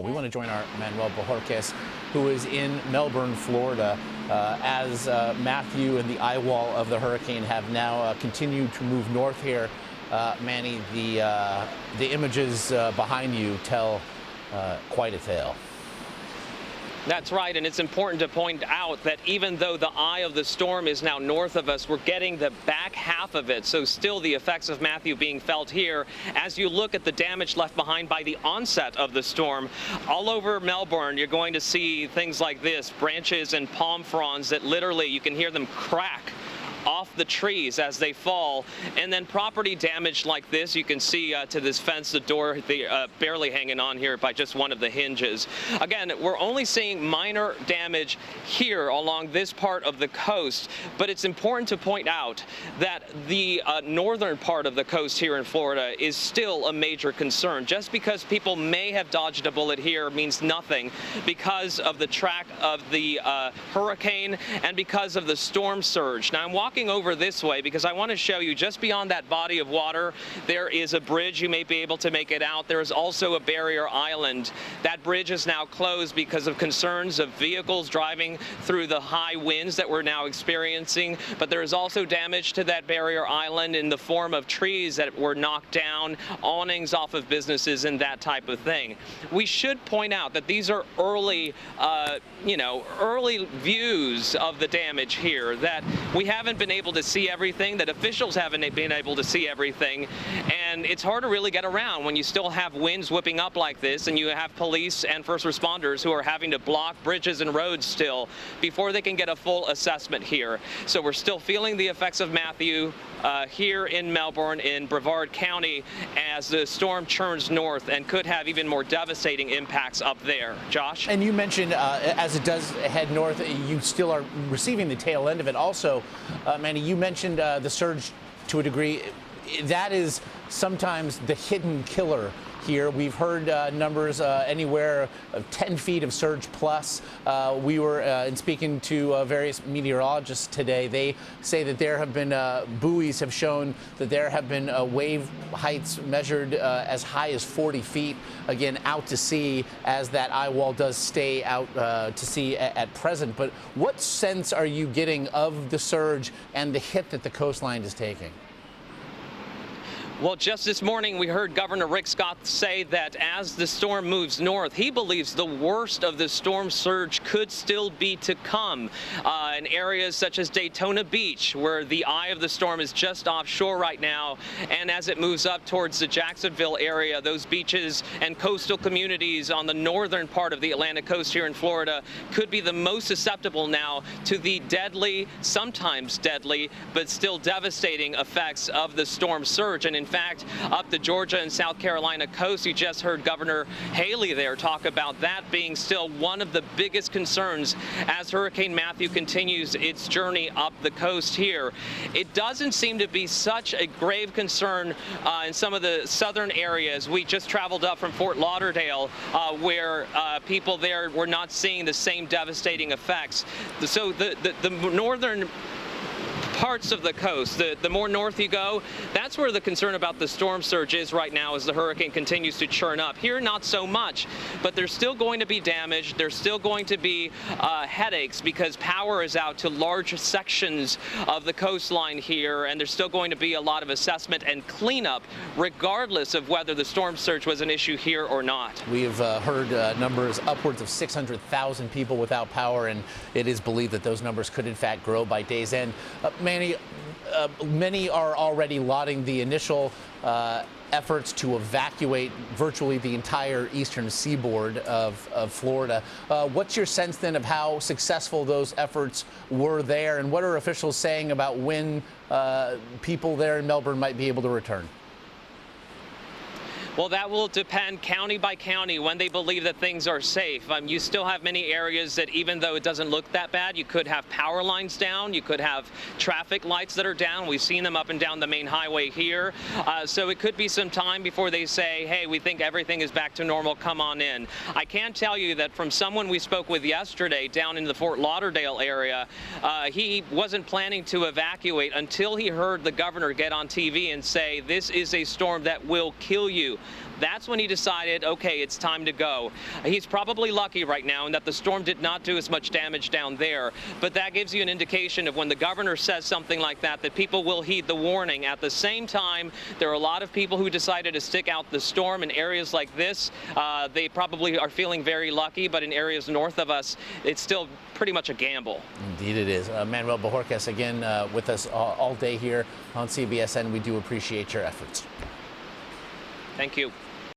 We want to join our Manuel Bojorquez, who is in Melbourne, Florida, as Matthew and the eye wall of the hurricane have now continued to move north here. Manny, the images behind you tell quite a tale. That's right, and it's important to point out that even though the eye of the storm is now north of us, we're getting the back half of it, so still the effects of Matthew being felt here. As you look at the damage left behind by the onset of the storm, all over Melbourne, you're going to see things like this, branches and palm fronds that literally you can hear them crack off the trees as they fall, and then property damage like this. You can see to this fence, the door barely hanging on here by just one of the hinges. Again, we're only seeing minor damage here along this part of the coast, but it's important to point out that the northern part of the coast here in Florida is still a major concern. Just because people may have dodged a bullet here means nothing because of the track of the hurricane and because of the storm surge. Now, I'm walking over this way because I want to show you just beyond that body of water, there is a bridge. You may be able to make it out. There is also a barrier island. That bridge is now closed because of concerns of vehicles driving through the high winds that we're now experiencing. But there is also damage to that barrier island in the form of trees that were knocked down, awnings off of businesses, and that type of thing. We should point out that these are early, early views of the damage here, that we haven't been able to see everything, that officials haven't been able to see everything, and it's hard to really get around when you still have winds whipping up like this and you have police and first responders who are having to block bridges and roads still before they can get a full assessment here. So we're still feeling the effects of Matthew here in Melbourne in Brevard County as the storm churns north and could have even more devastating impacts up there. Josh? And you mentioned as it does head north, you still are receiving the tail end of it. Also, Manny, you mentioned the surge to a degree. That is sometimes the hidden killer here. We've heard numbers anywhere of 10 feet of surge plus. We were in speaking to various meteorologists today. They say that there have been buoys have shown that there have been wave heights measured as high as 40 feet, again, out to sea, as that eye wall does stay out to sea at present. But what sense are you getting of the surge and the hit that the coastline is taking? Well, just this morning, we heard Governor Rick Scott say that as the storm moves north, he believes the worst of the storm surge could still be to come in areas such as Daytona Beach, where the eye of the storm is just offshore right now. And as it moves up towards the Jacksonville area, those beaches and coastal communities on the northern part of the Atlantic coast here in Florida could be the most susceptible now to the deadly, sometimes deadly, but still devastating effects of the storm surge. And in fact, up the Georgia and South Carolina coast, you just heard Governor Haley there talk about that being still one of the biggest concerns as Hurricane Matthew continues its journey up the coast here. It doesn't seem to be such a grave concern in some of the southern areas. We just traveled up from Fort Lauderdale, where people there were not seeing the same devastating effects. So the northern parts of the coast, the more north you go, that's where the concern about the storm surge is right now as the hurricane continues to churn up. Here, not so much, but there's still going to be damage. There's still going to be headaches because power is out to large sections of the coastline here, and there's still going to be a lot of assessment and cleanup regardless of whether the storm surge was an issue here or not. We have heard numbers upwards of 600,000 people without power, and it is believed that those numbers could in fact grow by day's end. Manny, many are already lauding the initial efforts to evacuate virtually the entire eastern seaboard of Florida. What's your sense then of how successful those efforts were there, and what are officials saying about when people there in Melbourne might be able to return? Well, that will depend county by county when they believe that things are safe. You still have many areas that, even though it doesn't look that bad, you could have power lines down, you could have traffic lights that are down. We've seen them up and down the main highway here. So it could be some time before they say, hey, we think everything is back to normal, come on in. I can tell you that from someone we spoke with yesterday down in the Fort Lauderdale area, he wasn't planning to evacuate until he heard the governor get on TV and say, this is a storm that will kill you. That's when he decided, okay, it's time to go. He's probably lucky right now in that the storm did not do as much damage down there, but that gives you an indication of when the governor says something like that people will heed the warning. At the same time, there are a lot of people who decided to stick out the storm in areas like this. They probably are feeling very lucky, but in areas north of us, it's still pretty much a gamble. Indeed it is. Manuel Bojorquez again with us all day here on CBSN. We do appreciate your efforts. Thank you.